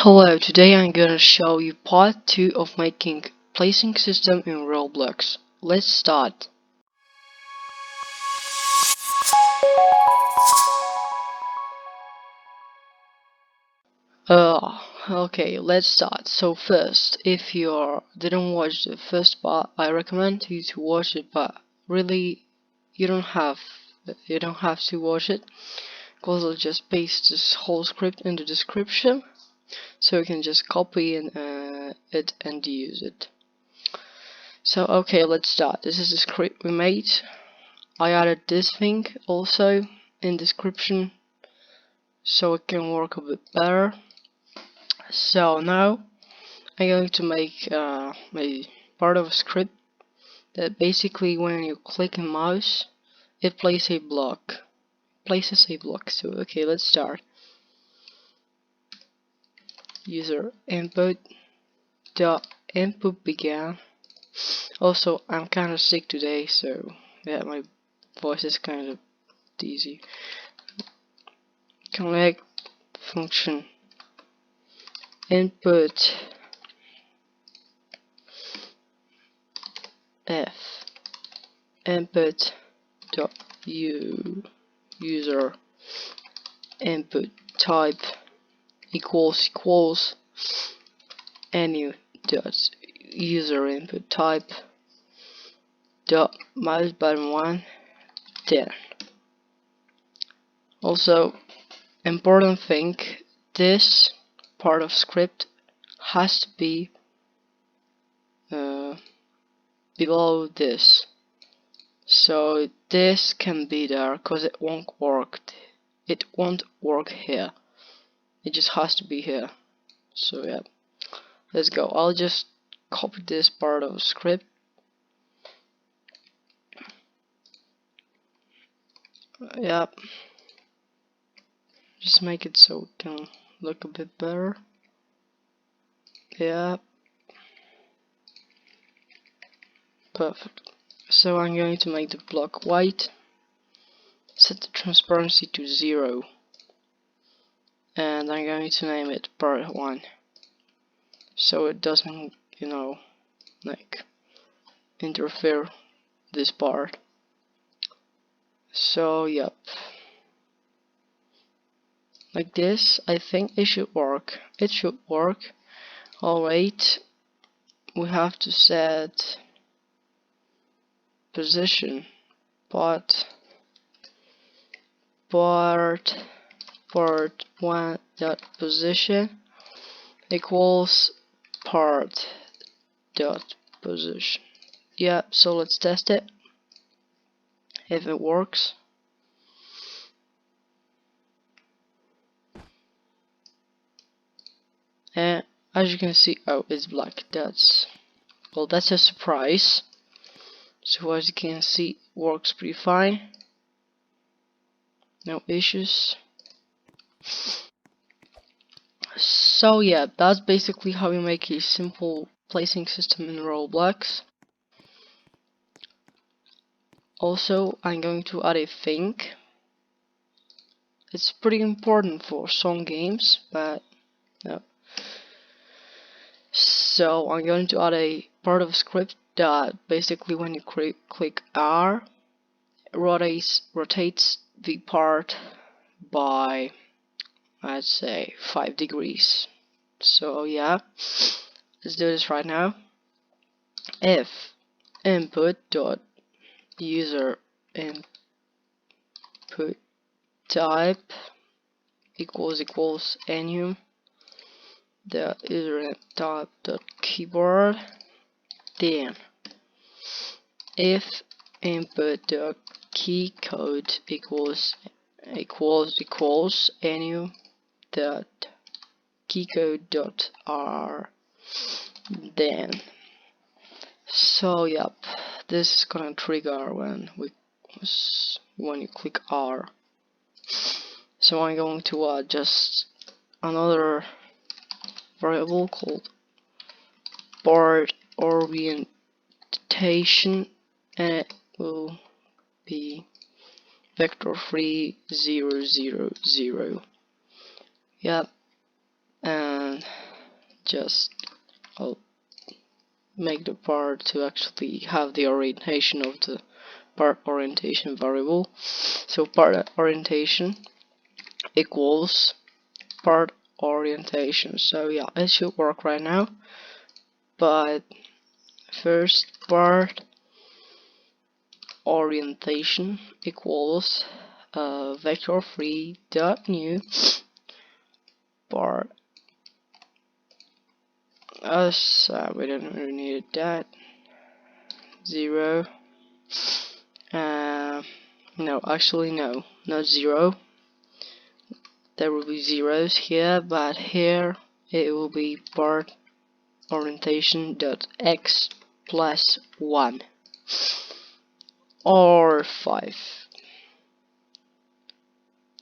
Hello, today I'm gonna show you part 2 of making placing system in Roblox. Let's start. Okay, let's start. So first, if you didn't watch the first part, I recommend you to watch it, but really you don't have to watch it, because I'll just paste this whole script in the description, so you can just copy it and use it. So okay, let's start. This is the script we made. I added this thing also in description so it can work a bit better. So now I'm going to make a part of a script that basically when you click a mouse it places a block. So okay, let's start. UserInput.InputBegan. Also, I'm kind of sick today, so yeah, my voice is kind of dizzy. Connect function input f input dot user input type equals Enum dot user input type dot mouse button 1 10. Also, important thing, this part of script has to be below this, so this can be there because it won't work here. It just has to be here. So yeah, let's go. I'll just copy this part of the script. Yeah, just make it so it can look a bit better. Yeah, perfect. So I'm going to make the block white, set the transparency to 0, and I'm going to name it Part1, so it doesn't, like interfere this part. So yep, like this. I think it should work. Oh wait, we have to set position part1.position equals part.position. Yeah, so let's test it if it works. And as you can see, oh, it's black. That's a surprise. So as you can see, works pretty fine. No issues. So yeah, that's basically how you make a simple placing system in Roblox. Also, I'm going to add a thing. It's pretty important for some games, but no. So I'm going to add a part of script that basically when you click R, rotates the part by, let's say, 5 degrees. So yeah, let's do this right now. If input dot user input type equals Enum the UserInputType.Keyboard, then if input.KeyCode equals Enum.KeyCode.R, then so yep, this is gonna trigger when you click R. So I'm going to add just another variable called Part.Orientation, and it will be Vector3.new. Yep, and just I'll make the part to actually have the orientation of the part orientation variable. So part orientation equals part orientation. So yeah, it should work right now. But first, part orientation equals Vector3.new part. We don't really need that. 0. No, actually no, not 0. There will be zeros here, but here it will be part orientation.x plus 1 or 5.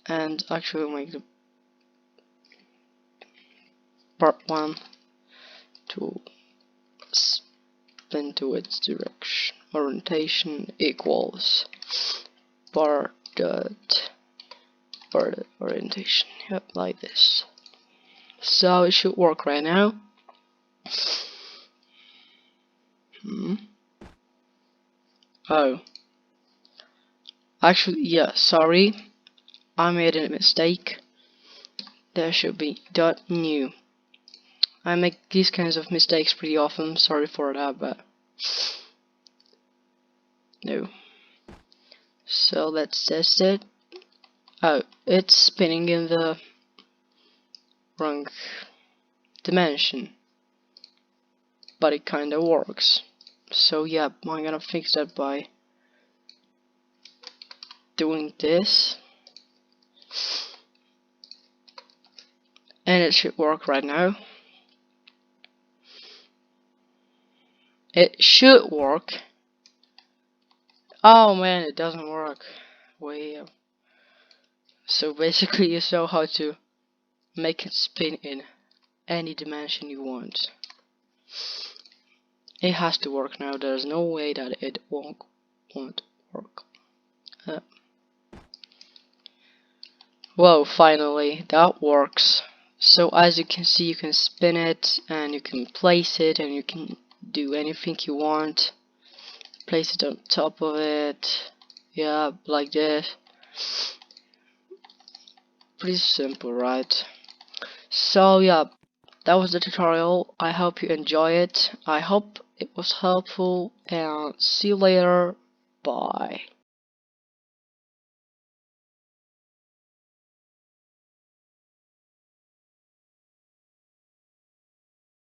And actually we'll make the part 1 to spin to its direction. Orientation equals part orientation. Yep, like this. So it should work right now. Oh, actually, yeah, sorry, I made a mistake. There should be .new. I make these kinds of mistakes pretty often, sorry for that, but no. So let's test it. Oh, it's spinning in the wrong dimension, but it kinda works. So yeah, I'm gonna fix that by doing this, and it should work right now. It should work. Oh man, it doesn't work. Well, so basically you saw how to make it spin in any dimension you want. It has to work now. There's no way that it won't work. Well, finally that works. So as you can see, you can spin it and you can place it and you can do anything you want. Place it on top of it. Yeah, like this. Pretty simple, right? So yeah, that was the tutorial. I hope you enjoy it. I hope it was helpful, and see you later. Bye.